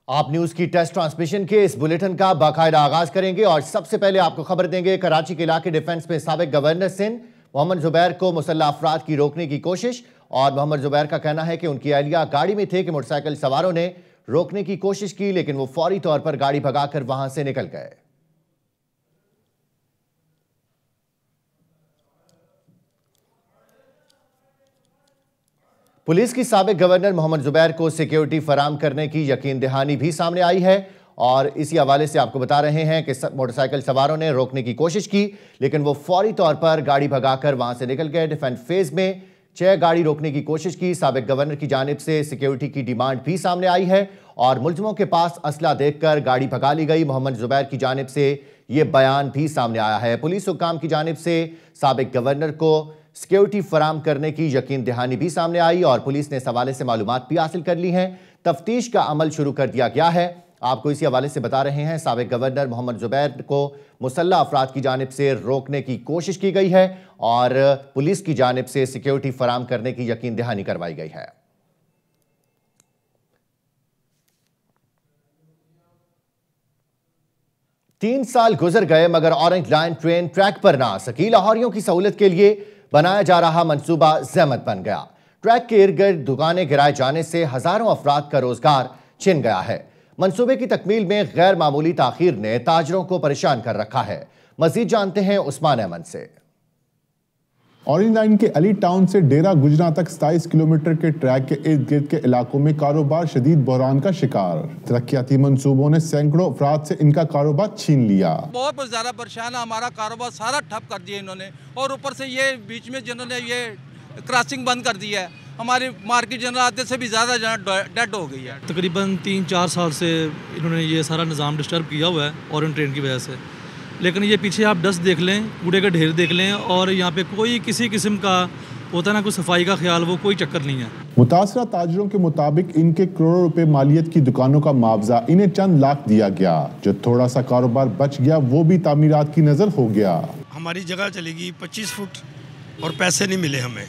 आप न्यूज की test transmission के इस बुलेटिन का बाकायदा आगाज करेंगे और सबसे पहले आपको खबर देंगे कराची के इलाके डिफेंस में साबिक गवर्नर सिंध मोहम्मद जुबैर को मुसल्लह अफराद की रोकने की कोशिश। और मोहम्मद जुबैर का कहना है कि उनकी अहलिया गाड़ी में थे कि मोटरसाइकिल सवारों ने रोकने की कोशिश की, लेकिन वो फौरी तौर पर गाड़ी भगाकर वहां से निकल गए। पुलिस की साबिक गवर्नर मोहम्मद जुबैर को सिक्योरिटी फराम करने की यकीन दहानी भी सामने आई है और इसी हवाले से आपको बता रहे हैं कि मोटरसाइकिल सवारों ने रोकने की कोशिश की, लेकिन वो फौरी तौर पर गाड़ी भगाकर वहां से निकल गए। डिफेंस फेज में 6 गाड़ी रोकने की कोशिश की। साबिक गवर्नर की जानिब से सिक्योरिटी की डिमांड भी सामने आई है और मुलजमों के पास असला देखकर गाड़ी भगा ली गई। मोहम्मद जुबैर की जानिब से यह बयान भी सामने आया है। पुलिस हुक्काम की जानिब से साबिक गवर्नर को सिक्योरिटी फराम करने की यकीन दहानी भी सामने आई और पुलिस ने इस हवाले से मालूमात भी हासिल कर ली हैं। तफ्तीश का अमल शुरू कर दिया गया है। आपको इसी हवाले से बता रहे हैं, साबिक गवर्नर मोहम्मद जुबैर को मुसल्लह अफराद की जानिब से रोकने की कोशिश की गई है और पुलिस की जानिब से सिक्योरिटी फराम करने की यकीन दहानी करवाई गई है। तीन साल गुजर गए मगर ऑरेंज लाइन ट्रेन ट्रैक पर ना आ सकी। लाहौरियों की सहूलत के लिए बनाया जा रहा मंसूबा ज़हमत बन गया। ट्रैक के इर्द गिर्द दुकानें गिराए जाने से हजारों अफराद का रोजगार छिन गया है। मंसूबे की तकमील में गैर मामूली ताखीर ने ताजरों को परेशान कर रखा है। मजीद जानते हैं उस्मान अहमद से। ऑरेंज लाइन के अली टाउन से डेरा गुजरा तक 27 किलोमीटर के ट्रैक के इर्द गिर्द के इलाकों में कारोबार शदीद बहरान का शिकार। तरक्याती मंसूबों ने सैकड़ों अफराद से इनका कारोबार छीन लिया। बहुत ज्यादा परेशान है, हमारा कारोबार सारा ठप कर दिया इन्होंने और ऊपर से ये बीच में जिन्होंने ये क्रॉसिंग बंद कर दी है, हमारी मार्केट जनरल आते से भी ज़्यादा डेड हो गई है। तकरीबन 3-4 साल से इन्होंने ये सारा निज़ाम डिस्टर्ब किया हुआ है ऑरेंज ट्रेन की वजह से। लेकिन ये पीछे आप डस्ट देख लें, कूड़े का ढेर देख लें और यहाँ पे कोई किसी किस्म का होता ना कोई सफाई का ख्याल, वो कोई चक्कर नहीं है। मुतासरा ताजरों के मुताबिक इनके करोड़ों रुपए मालियत की दुकानों का मुआवजा इन्हें चंद लाख दिया गया। जो थोड़ा सा कारोबार बच गया वो भी तामीरात की नजर हो गया। हमारी जगह चलेगी 25 फुट और पैसे नहीं मिले हमें।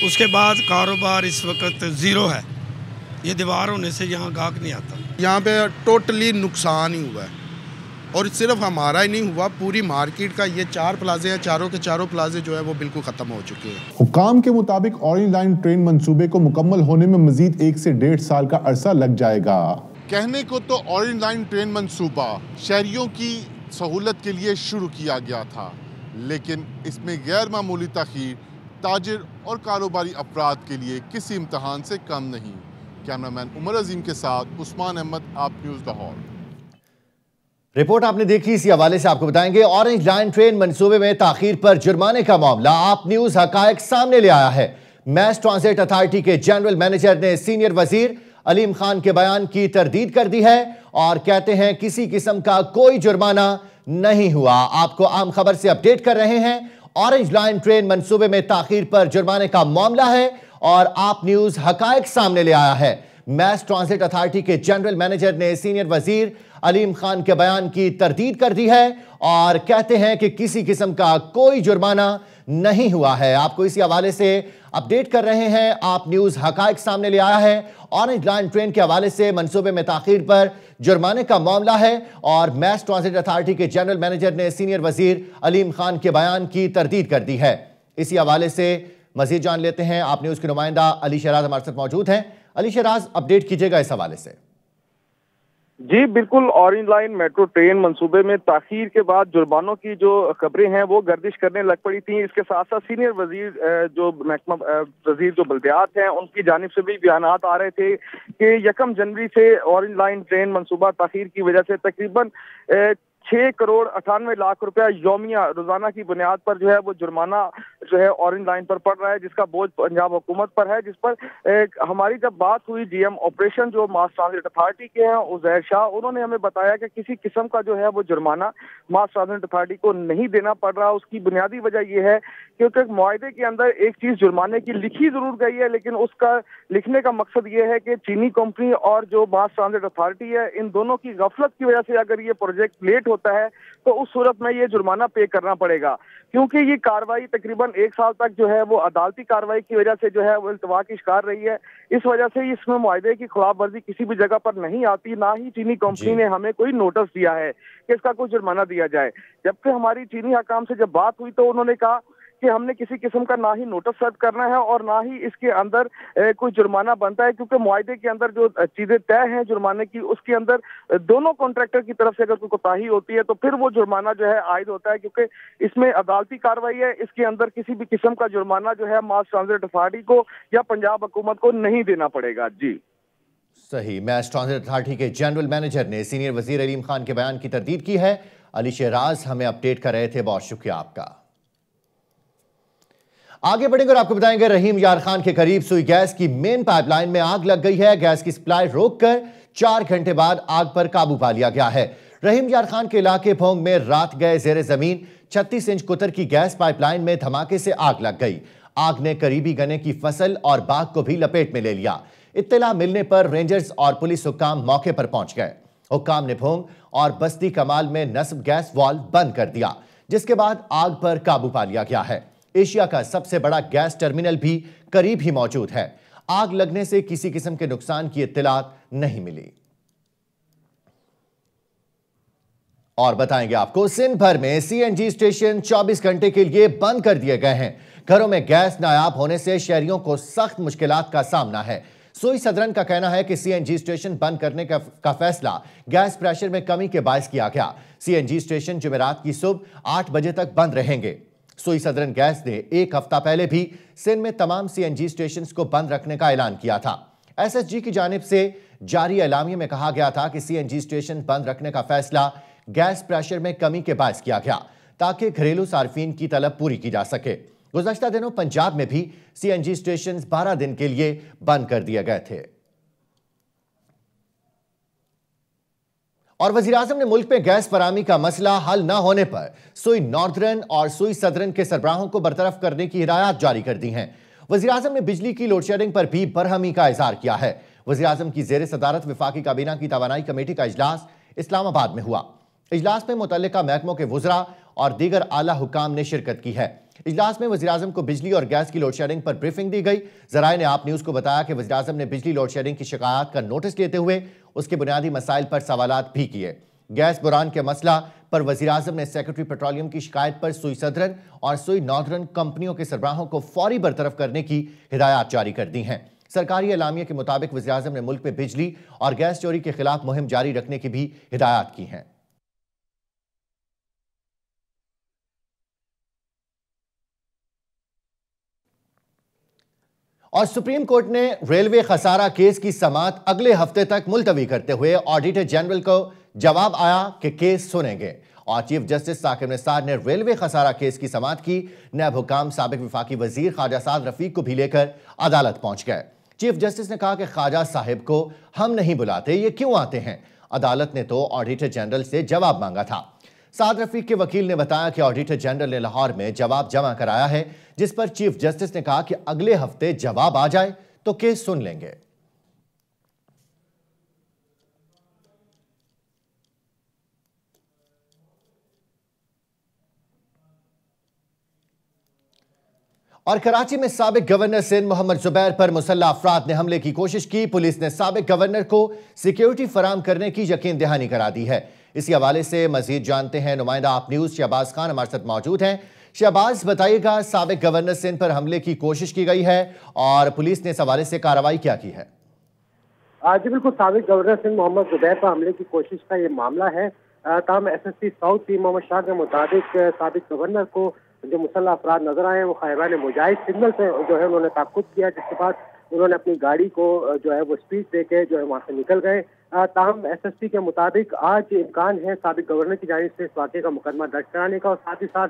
उसके बाद कारोबार इस वक्त ज़ीरो है। ये दीवार होने से यहाँ गाहक नहीं आता। यहाँ पे टोटली नुकसान ही हुआ है और सिर्फ हमारा ही नहीं हुआ, पूरी मार्केट का। ये 4 प्लाजे हैं, चारों के चारों प्लाजे जो है वो बिल्कुल ख़त्म हो चुके हैं। हुक्काम के मुताबिक ऑरेंज लाइन ट्रेन मंसूबे को मुकम्मल होने में मजीद 1 से 1.5 साल का अरसा लग जाएगा। कहने को तो ऑरेंज लाइन ट्रेन मंसूबा शहरियों की सहूलत के लिए शुरू किया गया था, लेकिन इसमें गैर मामूली ताखीर ताजिर और कारोबारी अफराद के लिए किसी इम्तहान से कम नहीं। कैमरामैन उमर अजीम के साथ उस्मान अहमद, आप न्यूज़ लाहौर। रिपोर्ट आपने देखी, इसी हवाले से आपको बताएंगे ऑरेंज लाइन ट्रेन मंसूबे में ताखीर पर जुर्माने का मामला आप न्यूज हकायक सामने ले आया है। मैस ट्रांजिट अथॉरिटी के जनरल मैनेजर ने सीनियर वजीर अलीम खान के बयान की तरदीद कर दी है और कहते हैं किसी किस्म का कोई जुर्माना नहीं हुआ। आपको आम खबर से अपडेट कर रहे हैं। ऑरेंज लाइन ट्रेन मंसूबे में ताखीर पर जुर्माने का मामला है और आप न्यूज हकायक सामने ले आया है। मैस ट्रांजिट अथॉरिटी के जनरल मैनेजर ने सीनियर वजीर अलीम खान के बयान की तरदीद कर दी है और कहते हैं कि किसी किस्म का कोई जुर्माना नहीं हुआ है। आपको इसी हवाले से अपडेट कर रहे हैं। आप न्यूज हकायक सामने ले आया है। ऑरेंज लाइन ट्रेन के हवाले से मंसूबे में ताखीर पर जुर्माने का मामला है और मैस ट्रांजिट अथॉरिटी के जनरल मैनेजर ने सीनियर वजीर अलीम खान के बयान की तरदीद कर दी है। इसी हवाले से मजीद जान लेते हैं। आप न्यूज के नुमाइंदा अली शहराज हमारे साथ मौजूद हैं। अली शहराज, अपडेट कीजिएगा इस हवाले से। जी बिल्कुल, ऑरेंज लाइन मेट्रो ट्रेन मंसूबे में ताखीर के बाद जुर्मानों की जो खबरें हैं वो गर्दिश करने लग पड़ी थी। इसके साथ साथ सीनियर वजीर जो महकमा वजीर जो बल्दियात हैं उनकी जानिब से भी बयानात आ रहे थे कि 1 जनवरी से ऑरेंज लाइन ट्रेन मंसूबा ताखीर की वजह से तकरीबन 6 करोड़ 98 लाख रुपया यौमिया रोजाना की बुनियाद पर जो है वो जुर्माना जो है ऑरेंज लाइन पर पड़ रहा है, जिसका बोझ पंजाब हुकूमत पर है। जिस पर हमारी जब बात हुई जीएम ऑपरेशन जो मास ट्रांजिट अथॉरिटी के हैं उजैर शाह, उन्होंने हमें बताया कि किसी किस्म का जो है वो जुर्माना मास ट्रांजिट अथॉरिटी को नहीं देना पड़ रहा। उसकी बुनियादी वजह यह है क्योंकि मुआहदे के अंदर एक चीज जुर्माने की लिखी जरूर गई है, लेकिन उसका लिखने का मकसद ये है कि चीनी कंपनी और जो मास ट्रांजिट अथॉरिटी है इन दोनों की गफलत की वजह से अगर ये प्रोजेक्ट लेट होता है तो उस सूरत में ये जुर्माना पे करना पड़ेगा। क्योंकि ये कार्रवाई तकरीबन 1 साल तक जो है वो अदालती कार्रवाई की वजह से जो है वो इल्तवा की शिकार रही है। इस वजह से इसमें मुआहदे की खिलाफ वर्जी किसी भी जगह पर नहीं आती, ना ही चीनी कंपनी ने हमें कोई नोटिस दिया है कि इसका कोई जुर्माना दिया जाए। जबकि हमारी चीनी हकाम से जब बात हुई तो उन्होंने कहा कि हमने किसी किस्म का ना ही नोटिस सर्व करना है और ना ही इसके अंदर कोई जुर्माना बनता है, क्योंकि मुआहदे के अंदर जो चीजें तय हैं जुर्माने की, उसके अंदर दोनों कॉन्ट्रैक्टर की तरफ से अगर कोई कोताही होती है तो फिर वो जुर्माना जो है आयद होता है, क्योंकि इसमें अदालती कार्रवाई है। इसके अंदर किसी भी किस्म का जुर्माना जो है मास ट्रांजिट अथॉरिटी को या पंजाब हुकूमत को नहीं देना पड़ेगा। जी सही। मैस ट्रांजिट अथॉरिटी के जनरल मैनेजर ने सीनियर वजीर अलीम खान के बयान की तरदीद की है। अली शहराज हमें अपडेट कर रहे थे, बहुत शुक्रिया आपका। आगे बढ़ेंगे और आपको बताएंगे रहीम यार खान के करीब सुई गैस की मेन पाइपलाइन में आग लग गई है। गैस की सप्लाई रोककर 4 घंटे बाद आग पर काबू पा लिया गया है। रहीम यार खान के इलाके भोंग में रात गए जेर जमीन 36 इंच कुतर की गैस पाइपलाइन में धमाके से आग लग गई। आग ने करीबी गन्ने की फसल और बाग को भी लपेट में ले लिया। इत्तला मिलने पर रेंजर्स और पुलिस हुक्काम मौके पर पहुंच गए। हुक्काम ने भोंग और बस्ती कमाल में नस्ब गैस वाल्व बंद कर दिया, जिसके बाद आग पर काबू पा लिया गया है। एशिया का सबसे बड़ा गैस टर्मिनल भी करीब ही मौजूद है। आग लगने से किसी किस्म के नुकसान की इत्तलात नहीं मिली। और बताएंगे आपको, सिंध भर में सीएनजी स्टेशन 24 घंटे के लिए बंद कर दिए गए हैं। घरों में गैस नायाब होने से शहरियों को सख्त मुश्किलात का सामना है। सोई सदरन का कहना है कि सीएनजी स्टेशन बंद करने का फैसला गैस प्रेशर में कमी के बायस किया गया। सीएनजी स्टेशन जुमेरात की सुबह 8 बजे तक बंद रहेंगे। सोई सदरन गैस ने 1 हफ्ता पहले भी सिंध में तमाम सीएनजी स्टेशंस को बंद रखने का ऐलान किया था। एसएसजी की जानिब से जारी एलामिये में कहा गया था कि सीएनजी स्टेशन बंद रखने का फैसला गैस प्रेशर में कमी के बायस किया गया ताकि घरेलू सार्फिन की तलब पूरी की जा सके। गुज़श्ता दिनों पंजाब में भी सीएनजी स्टेशन 12 दिन के लिए बंद कर दिए गए थे। और वज़ीर-ए-आज़म ने मुल्क में गैस फराहमी का मसला हल न होने पर सुई नॉर्दर्न और सुई सदरन के सरबराहों को बरतरफ करने की हिदायत जारी कर दी हैं। वज़ीर-ए-आज़म ने बिजली की लोड शेडिंग पर भी बरहमी का इज़हार किया है। वज़ीर-ए-आज़म की ज़ेर सदारत वफाकी काबीना की तवानाई कमेटी का इजलास इस्लामाबाद में हुआ। इजलास में मुतल्लिका महकमों के वुज़रा और दीगर आला हुकाम ने शिरकत की है। इजलास में वज़ीर-ए-आज़म को बिजली और गैस की लोड शेडिंग पर ब्रीफिंग दी गई। ज़राए ने आप न्यूज़ को बताया कि वज़ीर-ए-आज़म ने बिजली लोड शेडिंग की शिकायत का नोटिस लेते हुए उसके बुनियादी मसाइल पर सवालात भी किए। गैस बुरान के मसला पर वज़ीर-ए-आज़म ने सेक्रेटरी पेट्रोलियम की शिकायत पर सुई सदरन और सुई नॉर्दर्न कंपनियों के सरबराहों को फौरी बरतरफ करने की हिदायत जारी कर दी हैं। सरकारी एलामिया के मुताबिक वज़ीर-ए-आज़म ने मुल्क में बिजली और गैस चोरी के खिलाफ मुहिम जारी रखने की भी हिदायत की हैं। और सुप्रीम कोर्ट ने रेलवे खसारा केस की समाअत अगले हफ्ते तक मुलतवी करते हुए ऑडिटर जनरल को जवाब आया कि केस सुनेंगे। और चीफ जस्टिस साकिब निसार ने रेलवे खसारा केस की समाअत की। नायब हुकाम साबिक वफाकी वजीर ख्वाजा साद रफीक को भी लेकर अदालत पहुंच गए। चीफ जस्टिस ने कहा कि ख्वाजा साहिब को हम नहीं बुलाते, ये क्यों आते हैं? अदालत ने तो ऑडिटर जनरल से जवाब मांगा था। साद रफीक के वकील ने बताया कि ऑडिटर जनरल ने लाहौर में जवाब जमा कराया है, जिस पर चीफ जस्टिस ने कहा कि अगले हफ्ते जवाब आ जाए तो केस सुन लेंगे। और कराची में साबिक गवर्नर सिंध मोहम्मद जुबैर पर मुसल्लह अफराद ने हमले की कोशिश की। पुलिस ने साबिक गवर्नर को सिक्योरिटी फराम करने की यकीन दहानी करा दी है। इसी हवाले से मजीद जानते हैं नुमाइंदा आप न्यूज शहबाज खान हमारे साथ मौजूद हैं। शहबाज, बताइएगा, साबिक गवर्नर सिंध पर हमले की कोशिश की गई है और पुलिस ने इस हवाले से कार्रवाई क्या की है? जी बिल्कुल, साबिक गवर्नर सिंध मोहम्मद जुबैर पर हमले की कोशिश का ये मामला है। ताहम SSP South T Mohammad Shah के मुताबिक साबिक गवर्नर को जो मुसल्लह अफराद नजर आए वो खैबान मुजाहिद सिग्नल से जो है उन्होंने ताक़ुब किया, जिसके बाद उन्होंने अपनी गाड़ी को जो है वो स्पीड दे के जो है वहाँ से निकल गए। ताहम एसएसपी के मुताबिक आज इम्कान है साबिक गवर्नर की जानिब से इस वाक़े का मुकदमा दर्ज कराने का, और साथ ही साथ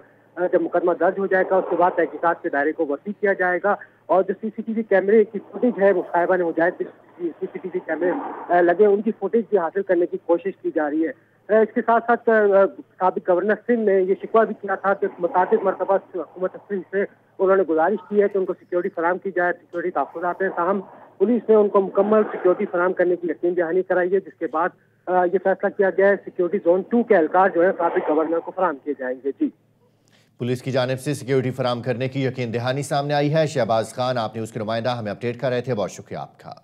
जब मुकदमा दर्ज हो जाएगा उसके बाद तहकीकात के दायरे को वसी किया जाएगा। और जो सीसीटीवी कैमरे की फुटेज है वो खैबान मुजाहिद सीसीटीवी कैमरे लगे, उनकी फुटेज भी हासिल करने की कोशिश की जा रही है। इसके साथ साथ साबिक गवर्नर सिंध ने ये शिकवा भी किया था कि मुताबिक मरतबा हुकूमत सिंध से उन्होंने गुजारिश की है कि उनको सिक्योरिटी फराम की जाए, सिक्योरिटी तहफ़्फ़ुज़ात हैं। ताहम पुलिस ने उनको मुकम्मल सिक्योरिटी फराम करने की यकीन दहानी कराई है, जिसके बाद ये फैसला किया गया है सिक्योरिटी जोन 2 के एहलकार जो है साबिक गवर्नर को फराम किए जाएंगे। जी पुलिस की जानिब से सिक्योरिटी फराम करने की यकीन दहानी सामने आई है। शहबाज खान, आप न्यूज़ के नुमाइंदा, हमें अपडेट कर रहे थे, बहुत शुक्रिया आपका।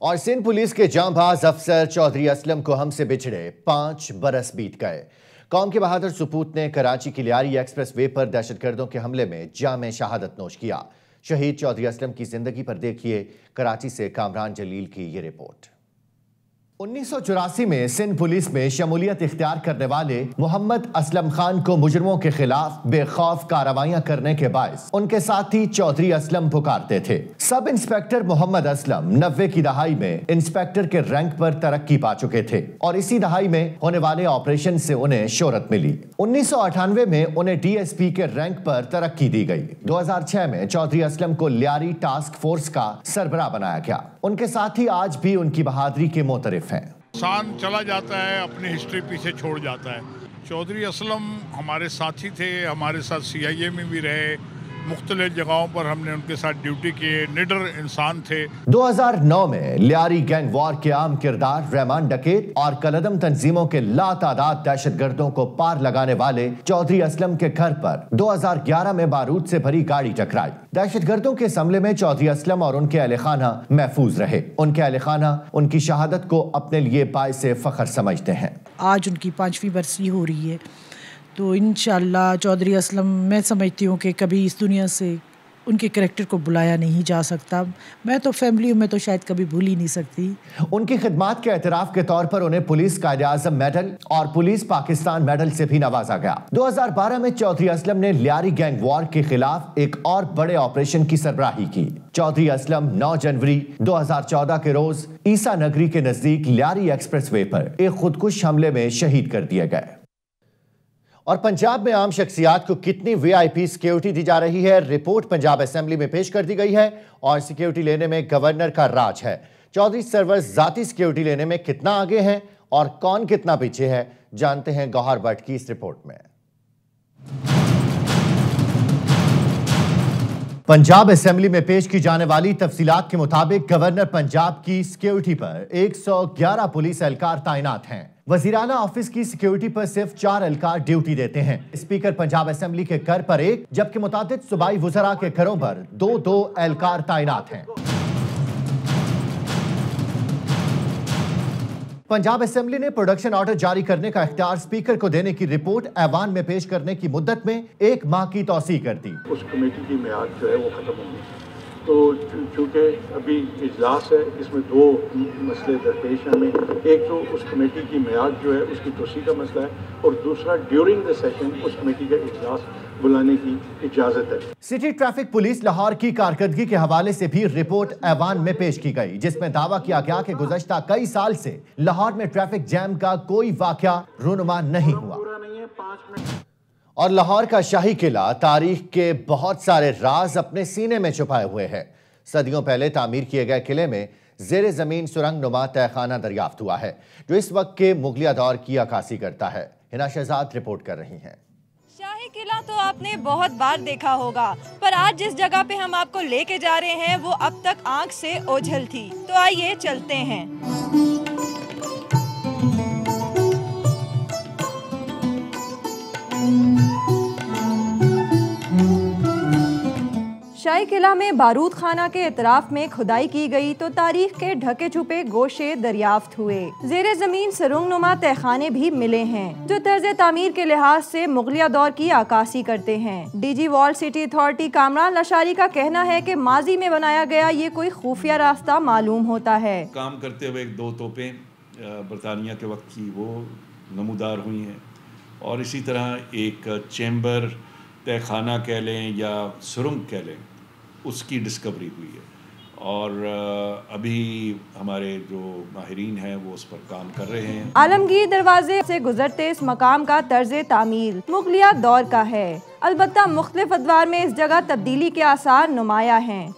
और सिंध पुलिस के जांबाज अफसर चौधरी असलम को हमसे बिछड़े 5 बरस बीत गए। कौम के बहादुर सपूत ने कराची की लियारी एक्सप्रेस वे पर दहशतगर्दों के हमले में जाम शहादत नोश किया। शहीद चौधरी असलम की जिंदगी पर देखिए कराची से कामरान जलील की ये रिपोर्ट। 1984 में सिंध पुलिस में शमूलियत इख्तियार करने वाले मोहम्मद असलम खान को मुजरमों के खिलाफ बेखौफ कार्रवाइयां करने के बायस उनके साथी चौधरी असलम पुकारते थे। सब इंस्पेक्टर मोहम्मद असलम 90 की दहाई में इंस्पेक्टर के रैंक पर तरक्की पा चुके थे और इसी दहाई में होने वाले ऑपरेशन से उन्हें शोहरत मिली। 1998 में उन्हें डीएसपी के रैंक पर तरक्की दी गई। 2006 में चौधरी असलम को लियारी टास्क फोर्स का सरबराह बनाया गया। उनके साथी आज भी उनकी बहादुरी के मोतरिफ हैं। इंसान चला जाता है, अपनी हिस्ट्री पीछे छोड़ जाता है। चौधरी असलम हमारे साथी थे, हमारे साथ CIA में भी रहे, मुख्तलिफ जगहों पर हमने उनके साथ ड्यूटी किए, निडर इंसान थे। 2009 में लियारी गैंग वॉर के आम किरदार रहमान डकैत और कलदम तंजीमों के लातादाद दहशतगर्दों को पार लगाने वाले चौधरी असलम के घर पर 2011 में बारूद से भरी गाड़ी टकराई। दहशतगर्दों के हमले में चौधरी असलम और उनके अहले खाना महफूज रहे। उनके अहले खाना उनकी शहादत को अपने लिए बाइसे फख्र समझते हैं। आज उनकी 5वीं बरसी हो रही है, तो इंशाअल्लाह चौधरी असलम, मैं समझती हूँ कि कभी इस दुनिया से उनके कैरेक्टर को बुलाया नहीं जा सकता। मैं तो फैमिली में तो शायद कभी भूल ही नहीं सकती। उनकी खिदमात के एतराफ़ के तौर पर उन्हें पुलिस कायदे-ए-आज़म मेडल और पुलिस पाकिस्तान मेडल से भी नवाजा गया। 2012 में चौधरी असलम ने लियारी गैंग वॉर के खिलाफ एक और बड़े ऑपरेशन की सरबराही की। चौधरी असलम 9 जनवरी 2014 के रोज ईसा नगरी के नजदीक लियारी एक्सप्रेस वे पर एक खुदकुश हमले में शहीद कर दिए गए। और पंजाब में आम शख्सियात को कितनी VIP सिक्योरिटी दी जा रही है, रिपोर्ट पंजाब असेंबली में पेश कर दी गई है और सिक्योरिटी लेने में गवर्नर का राज है। चौधरी सरवर जाती सिक्योरिटी लेने में कितना आगे हैं और कौन कितना पीछे है, जानते हैं गौहर भट्ट की इस रिपोर्ट में। पंजाब असेंबली में पेश की जाने वाली तफसीलात के मुताबिक गवर्नर पंजाब की सिक्योरिटी पर 111 पुलिस एहलकार तैनात हैं। वज़ीर-ए-आला ऑफिस की सिक्योरिटी पर सिर्फ 4 एहलकार ड्यूटी देते हैं। स्पीकर पंजाब असेंबली के घर पर 1, जबकि मुतादिद सूबाई वज़रा के घरों पर 2-2 एहलकार तैनात हैं। पंजाब असेंबली ने प्रोडक्शन ऑर्डर जारी करने का इख्तियार स्पीकर को देने की रिपोर्ट ऐवान में पेश करने की मुद्दत में 1 माह की तौसीह कर दी। उस कमेटी की मियाद जो है वो खत्म होगी, तो चूँकि अभी इजलास है, इसमें 2 मसले दरपेश हैं हमें। एक तो उस कमेटी की मियाद जो है उसकी तौसीह का मसला है, और दूसरा ड्यूरिंग द सेशन उस कमेटी का इजलास बुलाने की इजाजत है। सिटी ट्रैफिक पुलिस लाहौर की कारकर्दगी के हवाले से भी रिपोर्ट ऐवान में पेश की गई, जिसमें दावा किया गया कि गुज़श्ता कई साल से लाहौर में ट्रैफिक जैम का कोई वाकया रूनुमा नहीं हुआ। और लाहौर का शाही किला तारीख के बहुत सारे राज अपने सीने में छुपाए हुए है। सदियों पहले तामीर किए गए किले में ज़ेरे ज़मीन सुरंग नुमा तहखाना दरियाफ्त हुआ है, जो इस वक्त के मुगलिया दौर की अक्कासी करता है। हिना शहजाद रिपोर्ट कर रही हैं। शाही किला तो आपने बहुत बार देखा होगा, पर आज जिस जगह पे हम आपको लेके जा रहे हैं वो अब तक आंख से ओझल थी। तो आइए चलते हैं। शाही किला में बारूद खाना के इतराफ में खुदाई की गई तो तारीख के ढके छुपे गोशे दरियाफ्त हुए। ज़ेरे ज़मीन सुरंगनुमा तहखाने भी मिले हैं, जो तर्ज तामीर के लिहाज से मुगलिया दौर की आकासी करते हैं। DG wall city authority Kamran Lashari का कहना है कि माजी में बनाया गया ये कोई खुफिया रास्ता मालूम होता है। काम करते हुए 2 तोपें बरतानिया के वक्त की वो नमूदार हुई हैं, और इसी तरह एक चैम्बर तहखाना कह लें या सुरंग कह लें, उसकी डिस्कवरी हुई है। और अभी हमारे जो माहिरीन हैं वो उस पर काम कर रहे हैं। आलमगीर दरवाजे से गुजरते इस मकाम का तर्ज तामीर मुगलिया दौर का है, अलबत्ता मुख्तलिफ अदवार में इस जगह तब्दीली के आसार नुमाया हैं।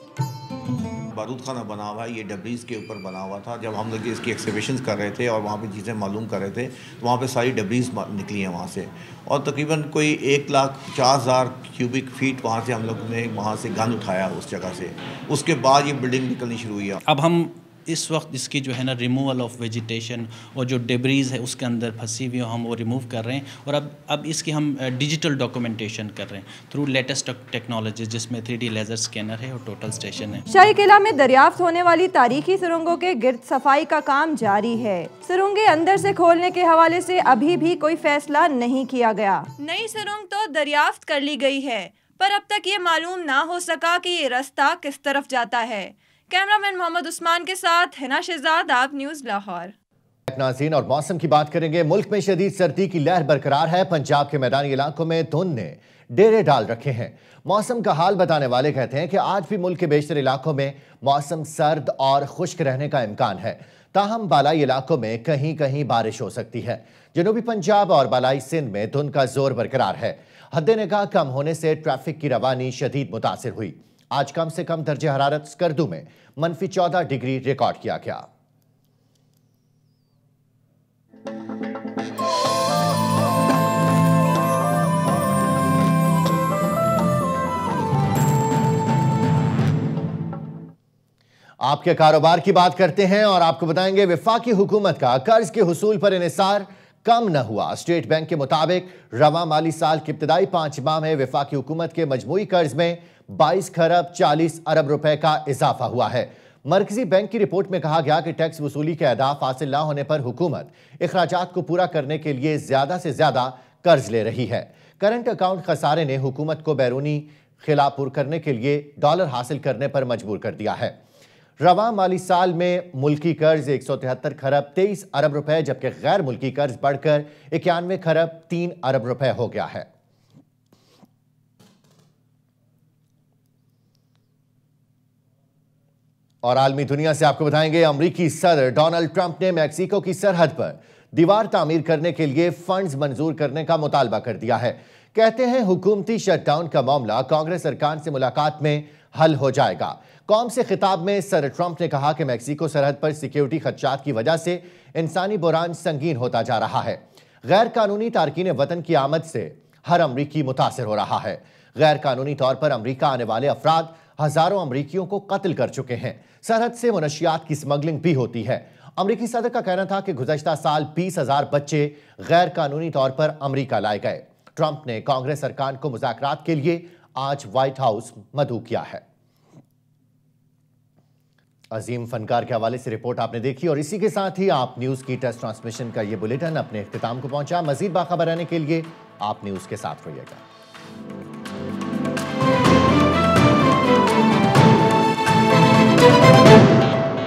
बारूद खाना बना हुआ है, ये डबरीज के ऊपर बना हुआ था। जब हम लोग इसकी एक्सिबिशंस कर रहे थे और वहाँ पे चीज़ें मालूम कर रहे थे, तो वहाँ पे सारी डबरीज निकली हैं वहाँ से, और तकरीबन कोई 1,50,000 क्यूबिक फीट वहाँ से हम लोग ने वहाँ से गन उठाया उस जगह से। उसके बाद ये बिल्डिंग निकलनी शुरू हुई है। अब हम इस वक्त इसकी जो है ना रिमूवल ऑफ वेजिटेशन और जो डेब्रीज है उसके अंदर फंसी हुई हम वो रिमूव कर रहे हैं। और अब इसकी हम डिजिटल डॉक्यूमेंटेशन कर रहे हैं थ्रू लेटेस्ट टेक्नोलॉजी, जिसमें 3D लेज़र स्कैनर है और टोटल स्टेशन है। शाही किला में दरियाफ्त होने वाली तारीखी सुरंगों के गिर्द सफाई का काम जारी है। सुरंगें अंदर से खोलने के हवाले से अभी भी कोई फैसला नहीं किया गया। नई सुरंग तो दरियाफ्त कर ली गई है, पर अब तक ये मालूम ना हो सका कि ये रास्ता किस तरफ जाता है। कैमरामैन मोहम्मद उस्मान के साथ हिना शहजाद, आप न्यूज़ लाहौर। नाज़रीन, और मौसम की बात करेंगे। मुल्क में शदीद सर्दी की लहर बरकरार है। पंजाब के मैदानी इलाकों में धुंध ने डेरे डाल रखे हैं। मौसम का हाल बताने वाले कहते हैं कि आज भी मुल्क के बेशतर इलाकों में मौसम सर्द और खुश्क रहने का इम्कान है, ताहम बालाई इलाकों में कहीं कहीं बारिश हो सकती है। जनूबी पंजाब और बालाई सिंध में धुंध का जोर बरकरार है। हद्दे निगाह कम होने से ट्रैफिक की रवानी शदीद मुतासिर हुई। आज कम से कम दर्जे हरारत स्कर्दू में -14 डिग्री रिकॉर्ड किया गया। आपके कारोबार की बात करते हैं और आपको बताएंगे वफाकी हुकूमत का कर्ज के हुसूल पर इन्हिसार कम न हुआ। स्टेट बैंक के मुताबिक रवा माली साल के इब्तदाई 5 माह में वफाकी हुकूमत के मजमूई कर्ज में 22 खरब 40 अरब रुपए का इजाफा हुआ है। मरकजी बैंक की रिपोर्ट में कहा गया कि टैक्स वसूली के अहदाफ हासिल न होने पर हुकूमत इखराजात को पूरा करने के लिए ज्यादा से ज्यादा कर्ज ले रही है। करंट अकाउंट खसारे ने हुकूमत को बैरूनी खिलापुर करने के लिए डॉलर हासिल करने पर मजबूर कर दिया है। रवा माली साल में मुल्की कर्ज 173 खरब 23 अरब रुपए, जबकि गैर मुल्की कर्ज बढ़कर 91 खरब 3 अरब रुपए हो गया है। और आलमी दुनिया से आपको बताएंगे, अमेरिकी सदर डोनाल्ड ट्रंप ने मैक्सिको की सरहद पर दीवार तामीर करने के लिए फंड्स मंजूर करने का मुतालबा कर दिया है। कहते हैं हुकूमती शटडाउन का मामला कांग्रेस अरकान से मुलाकात में हल हो जाएगा। कौम से खिताब में सदर ट्रंप ने कहा कि मैक्सिको सरहद पर सिक्योरिटी खदशात की वजह से इंसानी बुहरान संगीन होता जा रहा है। गैर कानूनी तारकीन वतन की आमद से हर अमरीकी मुतासिर हो रहा है। गैर कानूनी तौर पर अमरीका आने वाले अफराद हजारों अमरीकियों को कत्ल कर चुके हैं। सरहद से मुनशियात की स्मगलिंग भी होती है। अमरीकी सदर का कहना था कि गुज़श्ता साल 20,000 बच्चे गैर कानूनी तौर पर अमरीका लाए गए। ट्रंप ने कांग्रेस अरकान को मुज़ाकरात के लिए आज व्हाइट हाउस मदऊ किया है। अजीम फनकार के हवाले से रिपोर्ट आपने देखी और इसी के साथ ही आप न्यूज़ की टेस्ट ट्रांसमिशन का ये बुलेटिन अपने इख्तिताम को पहुंचा। मजीद बाखबर रहने के लिए आप न्यूज़ के साथ रहिएगा।